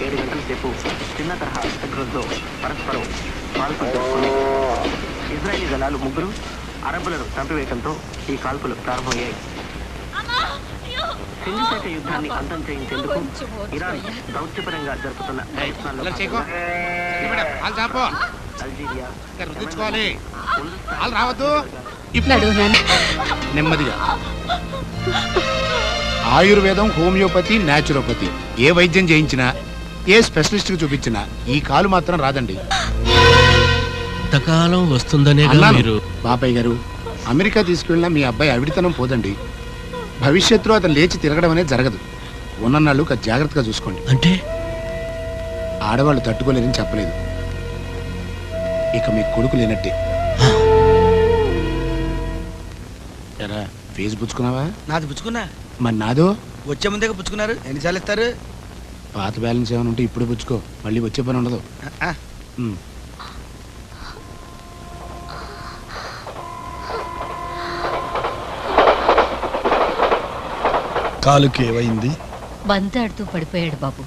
7 గంటల సేపు చిన్న తరహా శత్రులతో పరస్పరం కాల్పులు. ఇజ్రాయిలీ దళాలు 3 అరబ్బులను చంపివేయడంతో ఈ కాల్పులు ప్రారంభమయ్యాయి. సింధుశేష యుద్ధాన్ని అంతం చేయించేందుకు ఇరాన్ దౌత్యపరంగా జరుపుతున్న నెమ్మదిగా. ఆయుర్వేదం, హోమియోపతి, న్యాచురోపతి ఏ వైద్యం చేయించినా, ఏ స్పెషలిస్ట్ కి చూపించినా ఈ కాలు మాత్రం రాదండి. ఎంతకాలం వస్తుందనే మీరు బాబాయ్ గారు, అమెరికా తీసుకెళ్ళినా మీ అబ్బాయి అవిడితనం పోదండి. భవిష్యత్తులో అతను లేచి తిరగడం అనేది జరగదు. ఉన్నన్నాళ్ళు జాగ్రత్తగా చూసుకోండి. అంటే ఆడవాళ్ళు తట్టుకోలేరని చెప్పలేదు. ఇక మీ కొడుకు లేనట్టే. ఎరా ఫేస్ పుచ్చుకున్నావా? నాది పుచ్చుకున్నా. మరి నాదో? వచ్చే ముందే పుచ్చుకున్నారు. ఎన్నిసార్లు ఇస్తారు? పాత బ్యాలెన్స్ ఏమైనా ఉంటే ఇప్పుడు పుచ్చుకో, మళ్ళీ వచ్చే పని ఉండదు. కాలుకి ఏమైంది? బంతాడుతూ పడిపోయాడు బాబు.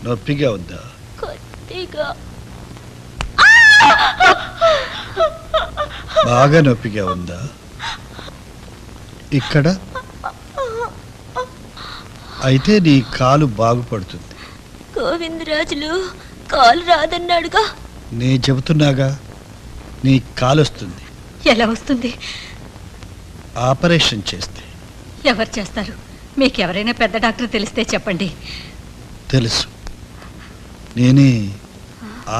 నొప్పిగా ఉందా? బాగా నొప్పిగా ఉందా? ఇక్కడ అయితే నీ కాలు బాగుపడుతుంది. గోవిందరాజులు కాలు రాదన్నాడుగా. నీ చెబుతున్నాగా, నీ కాలు వస్తుంది. ఎలా వస్తుంది? ఆపరేషన్ చేస్తే. ఎవరు చేస్తారు? మీకెవరైనా పెద్ద డాక్టర్ తెలిస్తే చెప్పండి. తెలుసు, నేనే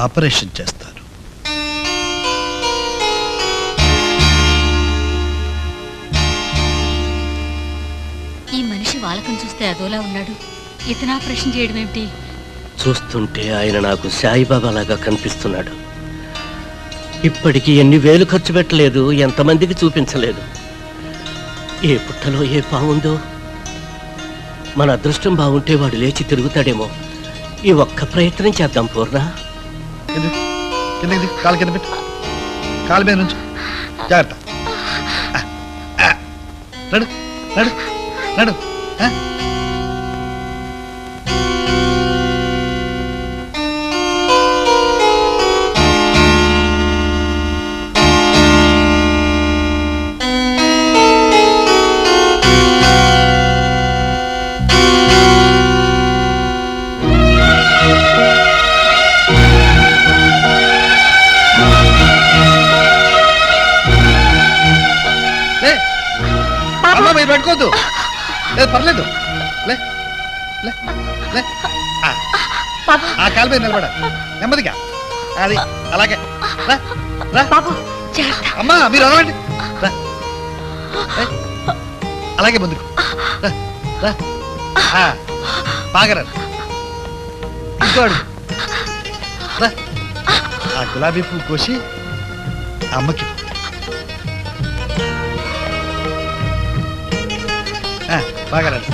ఆపరేషన్ చేస్తాను. ఈ మనిషి వాళ్ళకం చూస్తే అదోలా ఉన్నాడు. ఇతను ఆపరేషన్ చేయడం ఏమిటి? చూస్తుంటే ఆయన నాకు సాయిబాబా లాగా కనిపిస్తున్నాడు. ఇప్పటికి ఎన్ని వేలు ఖర్చు పెట్టలేదు, ఎంతమందికి చూపించలేదు. ఏ పుట్టలో ఏ పావుందో. మన అదృష్టం బాగుంటే వాడు లేచి తిరుగుతాడేమో. ఈ ఒక్క ప్రయత్నం చేద్దాం పూర్ణ. కాలు కింద పెట్టు, కాలు మీద నుంచి జాగ్రత్త. నడు నడు నడు. పెట్టుకోవద్దు, లేదు పర్లేదు. లే లే లే. ఆ కాలు మీద నిలబడ, నెమ్మదిగా. అది అలాగే. అమ్మా మీరు అలవాండి. అలాగే ముందుకు బాగా. ఇంకోడు ఆ గులాబీ పువ్వు కోసి అమ్మకి. బాగా రండి.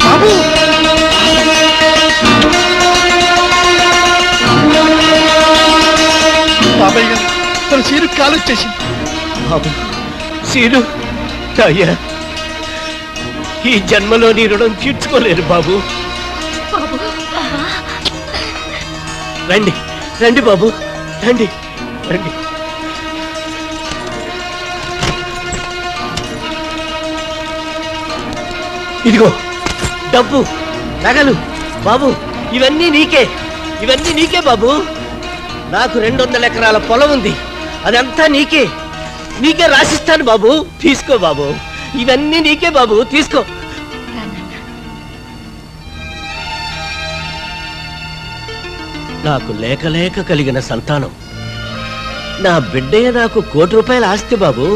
బాబు, బాబాయ్ గారు తన సీరు కాలు వచ్చేసింది. బాబు సీను, అయ్యా ఈ జన్మలో నీ రుణం తీర్చుకోలేరు బాబు. రండి రండి బాబు, రండి రండి. ఇదిగో డబ్బు, నగలు బాబు, ఇవన్నీ నీకే, ఇవన్నీ నీకే బాబు. నాకు 200 ఎకరాల పొలం ఉంది, అదంతా నీకే, నీకే రాసిస్తాను బాబు. తీసుకో బాబు, ఇవన్నీ నీకే బాబు, తీసుకో. నాకు లేక లేక కలిగిన సంతానం, నా బిడ్డయ్య నాకు 1 కోటి రూపాయల ఆస్తి బాబు.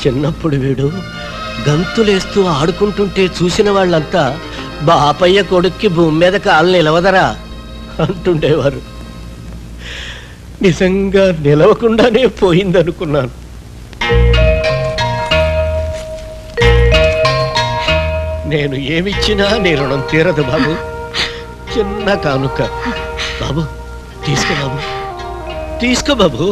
చిన్నప్పుడు వీడు గంతులేస్తూ ఆడుకుంటుంటే చూసిన వాళ్ళంతా బాపయ్య కొడుక్కి భూమి మీద కాలు నిలవదరా అంటుండేవారు. నిజంగా నిలవకుండానే పోయిందనుకున్నాను. నేను ఏమిచ్చినా నీ రుణం తీరదు బాబు. చిన్న కానుక బాబు, తీసుకో బాబు, తీసుకో బాబు.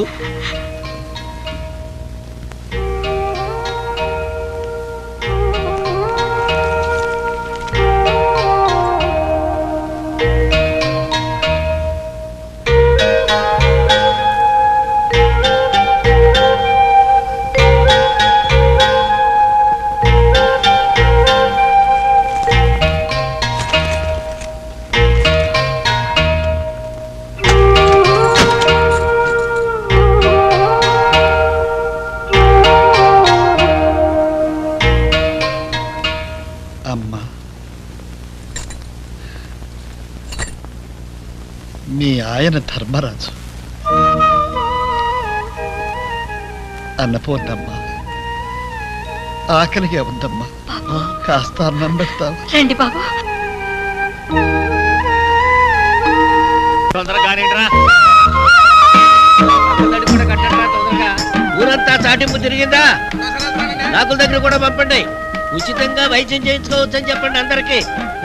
అమ్మా, మీ ఆయన ధర్మరాజు. అన్నపూర్ణమ్మ, ఆకలిగా ఉందమ్మా, కాస్త అన్నం పెడతావు? రండి బాబు. ఊరంతా చాటింపు తిరిగిందా? డాకుల దగ్గర కూడా పంపండి. ఉచితంగా వైద్యం చేయించుకోవచ్చు అని చెప్పండి అందరికి.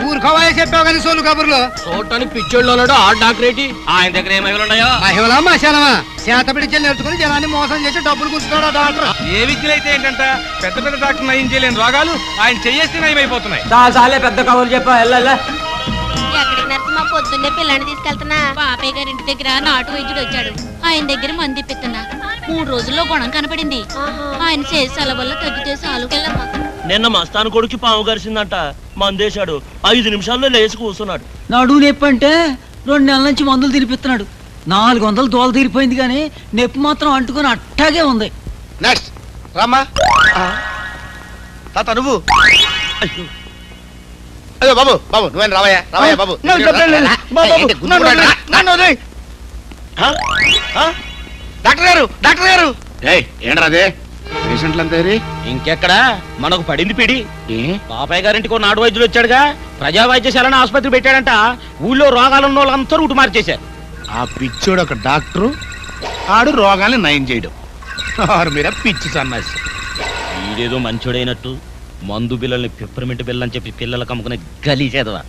ఊరుకోవాలని చెప్పావు కానీ సోలు కబుర్లో చూడటానికి పిచ్చోళ్ళు ఉన్నాడు ఆ డాక్టర్ ఏంటి? ఆయన దగ్గర ఏ మహిళలు ఉన్నాయో? మహిళ మశాలమా చేత పిడిచి నేర్చుకుని జనాన్ని మోసం చేసి డబ్బులు కూర్చున్నాడు డాక్టర్. ఏ విద్యలైతే ఏంటంట, పెద్ద పెద్ద డాక్టర్ నయం చేయలేని రోగాలు ఆయన చేయేస్తే నయమైపోతున్నాయి. చాలే పెద్ద కబుర్లు చెప్పా. ఎక్కడికి నరసింహ పొద్దున్నే పిల్లని తీసుకెళ్తున్నా. బాపయ్య గారి ఇంటి దగ్గర నాటు వైద్యుడు వచ్చాడు. ఆయన దగ్గర మంది ఇప్పిస్తున్నా. 3 రోజుల్లో గుణం కనపడింది. ఆయన చేసి సెలవుల్లో తగ్గితే చాలు. నిన్న మస్తాను కొడుకు పాము గరిసిందంట. మందేశాడు 5 నిమిషాల్లో లేచి కూర్చున్నాడు. నడువు నొప్పి అంటే 2 నెలల నుంచి మందులు తినిపిస్తున్నాడు. 400 దోల తీరిపోయింది కానీ నొప్పి మాత్రం అంటుకొని అట్టాగే ఉంది. నెక్స్ట్ రామ్మా. తాత నువ్వు అయ్యో బాబు, బాబు నువ్వేం రావయ్యా, రావయ్యా బాబు. డాక్టర్ గారు, డాక్టర్ గారు. ఏంట్రా అదే పేషెంట్లంతా ఇంకెక్కడ మనకు పడింది పిడి. ఏ బాబాయ్ గారింటికి ఓ నాటు వైద్యులు వచ్చాడుగా. ప్రజా వైద్యశాలని ఆసుపత్రి పెట్టాడంట. ఊళ్ళో రోగాలున్న వాళ్ళంతా రూటు మార్చేశారు. ఆ పిచ్చోడు ఒక డాక్టరు, ఆడు రోగాల్ని నయం చేయడం. మీరా పిచ్చి సన్నాసి. వీడేదో మంచోడైనట్టు మందు బిల్లల్ని పిప్పర్మెంట్ బిల్ల అని చెప్పి పిల్లలకు అమ్ముకునే గలీజేదవా.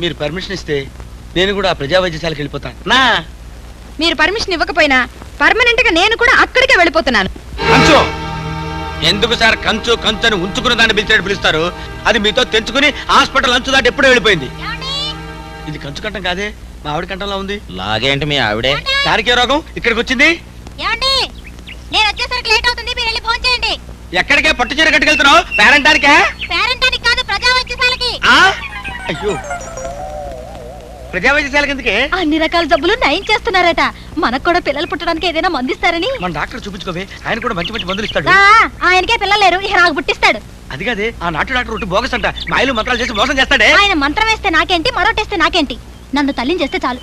మీరు పర్మిషన్ ఇస్తే నేను కూడా ప్రజా వైద్యశాలకు వెళ్ళిపోతాను. నా మీరు పర్మిషన్ ఇవ్వకపోయినా పర్మనెంట్ గా నేను కూడా అక్కడికే వెళ్ళిపోతున్నాను. కంచు ఎందుకు సార్ కంచు కంచు అని ఉంచుకున్న దాన్ని పిలిచేటట్టు పిలుస్తారు? అది మీతో తెంచుకుని హాస్పిటల్ అంచు దాటి ఎప్పుడో వెళ్ళిపోయింది. ఇది కంచు కంఠం కాదే, మా ఆవిడ కంఠంలో ఉంది. లాగేంటి మీ ఆవిడే? దానికే రోగం ఇక్కడికి వచ్చింది. ఏమండి, నేను వచ్చేసరికి లేట్ అవుతుంది, మీరు వెళ్ళి ఫోన్ చేయండి. ఎక్కడికే పట్టు చీర కట్టుకెళ్తున్నావు? పేరంటానికే? పేరెంటానికి కాదు, ప్రజా వైద్యశాలకి. అయ్యో, ప్రజా వైద్యశాలకి ఎందుకే? అన్ని రకాల జబ్బులు నయం చేస్తున్నారట. మనకు కూడా పిల్లలు పుట్టడానికి ఏదైనా మందిస్తారని. మన డాక్టర్ చూపించుకోవే, ఆయన కూడా మంచి మంచి మందులు ఇస్తాడు. ఆయనకే పిల్లలు లేరు, ఇక నాకు పుట్టిస్తాడు. అది కాదే, ఆ నాటు డాక్టర్ ఒకటి బోగస్ అంట. మాయలు మంత్రాలు చేసి మోసం చేస్తాడే. ఆయన మంత్రం వేస్తే నాకేంటి, మరోటేస్తే నాకేంటి? నన్ను తల్లిని చేస్తే చాలు.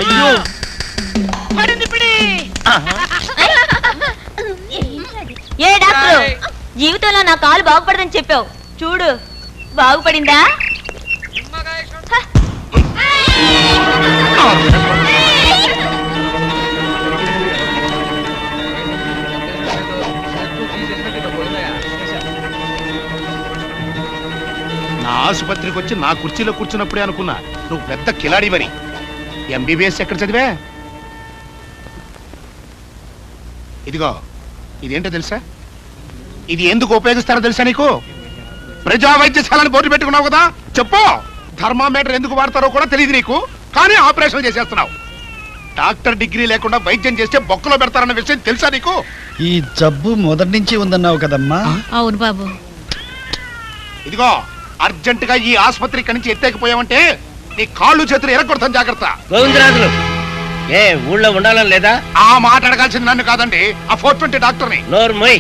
అయ్యో, ఏ డాక్టర్, జీవితంలో నా కాలు బాగుపడదని చెప్పావు, చూడు బాగుపడిందా? నా ఆసుపత్రికి వచ్చి నా కుర్చీలో కూర్చున్నప్పుడే అనుకున్నా నువ్వు పెద్ద కిలాడివని. ఎంబీబీఎస్ ఎక్కడ చదివా? ఇదిగో ఇదేంటో తెలుసా? ఇది ఎందుకు ఉపయోగిస్తారో తెలుసా నీకు? ప్రజా వైద్యశాలను బోర్డు పెట్టుకున్నావు కదా, చెప్పు. థర్మామీటర్ ఎందుకు వాడతారో కూడా తెలియదు నీకు, కానీ ఆపరేషన్ చేసేస్తున్నావు. డాక్టర్ డిగ్రీ లేకుండా వైద్యం చేస్తే బొక్కలో పెడతారన్న విషయం తెలుసా నీకు? ఈ జబ్బు మొదటి నుంచి ఉందన్నావు కదమ్మా. అవును బాబు. ఇదిగో అర్జెంట్ గా ఈ ఆసుపత్రి ఇక్కడి నుంచి ఎత్తేకపోయావంటే నీ కాళ్ళు చేతులు ఎరగొడతాను, జాగ్రత్త. గోవిందరాజులు ఏ ఊళ్ళో ఉండాలని లేదా? ఆ మాట అడగాల్సింది నన్ను కాదండి, ఆ 420 డాక్టర్ని. నోర్మోయ్,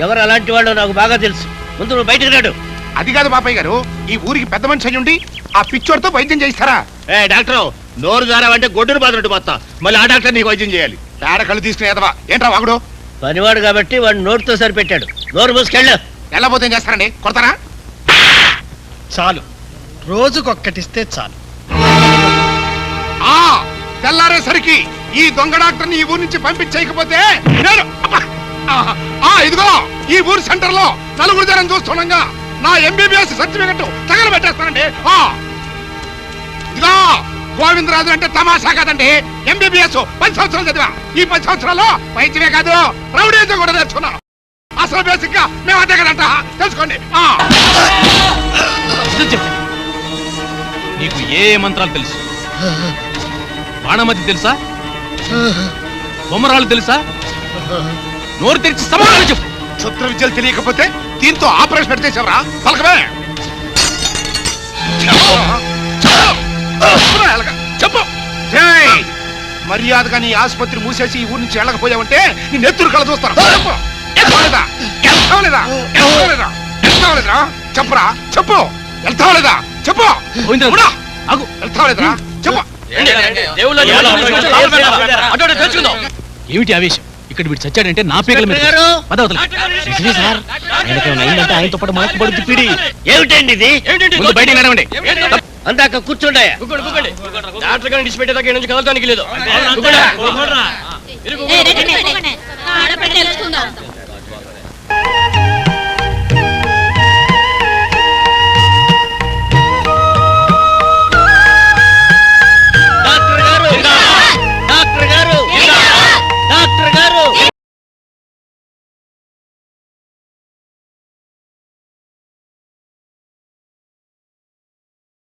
ఎవరు అలాంటి వాళ్ళు నాకు బాగా తెలుసు. ముందు నువ్వు బయటకు రాడు. అది కాదు బాపయ్య గారు, ఈ ఊరికి పెద్ద మనిషి అయ్యి ఉండి ఆ పిచ్చోడితో వైద్యం చేయిస్తారా? ఏ డాక్టర్, నోరు జారావంటే గొడ్డును బాధనట్టు మొత్తం. మళ్ళీ ఆ డాక్టర్ నీకు వైద్యం చేయాలి. తేడా కళ్ళు తీసుకునే ఎదవా ఏంట్రా వాగుడు? పనివాడు కాబట్టి వాడు నోటితో సరిపెట్టాడు. నోరు మూసుకెళ్ళు. వెళ్ళబోతే ఏం చేస్తారండి, కొడతారా? చాలు, రోజుకొక్కటిస్తే చాలు. తెల్లారేసరికి ఈ దొంగ డాక్టర్ని ఈ ఊరి నుంచి పంపించేయకపోతే నేను ఇదిగో ఈ ఊరు సెంటర్ లో నలుగురు జనం చూస్తుండగా నా ఎంబీబీఎస్ సర్టిఫికెట్ తగలబెట్టేస్తానండి. ఇదిగో గోవిందరాజు అంటే తమాషా కాదండి. ఎంబీబీఎస్ 10 సంవత్సరాలు చదివా. ఈ 10 సంవత్సరాల్లో వైద్యమే కాదు రౌడీజం కూడా నేర్చుకున్నాను. అసలు బేసిక్ గా మేము అదే కదంట తెలుసుకోండి. నీకు ఏ మంత్రాలు తెలుసు? బాణమతి తెలుసా? బొమ్మరాలు తెలుసా? నోరు తెరిచి సమాధానం చెప్పు. క్షుద్ర విద్యలు తెలియకపోతే దీంతో ఆపరేషన్ పెట్టేశావరా? పలకమే చెప్పు. మర్యాదగా నీ ఆసుపత్రి మూసేసి ఈ ఊరి నుంచి వెళ్ళకపోయావంటే నీ నెత్తురు కళ చూస్తాను. చెప్పరా చెప్పు. వెళ్తావా లేదా చెప్పు. వెళ్తావా లేదా చెప్పు. ఏమిటి ఆవేశం? ఇక్కడ వీడు చచ్చాడంటే నా పేగల మీద సార్ ఆయనతో పాటు మనకు పడుతుంది పిడి. ఏమిటండి ఇది? బయట నడవండి. అందాక కూర్చోండి. డాక్టర్ గారిని డిస్పెట్టేదాకా నుంచి కదలటానికి లేదు. ఆడపెట్టి తెలుసుకుందాం.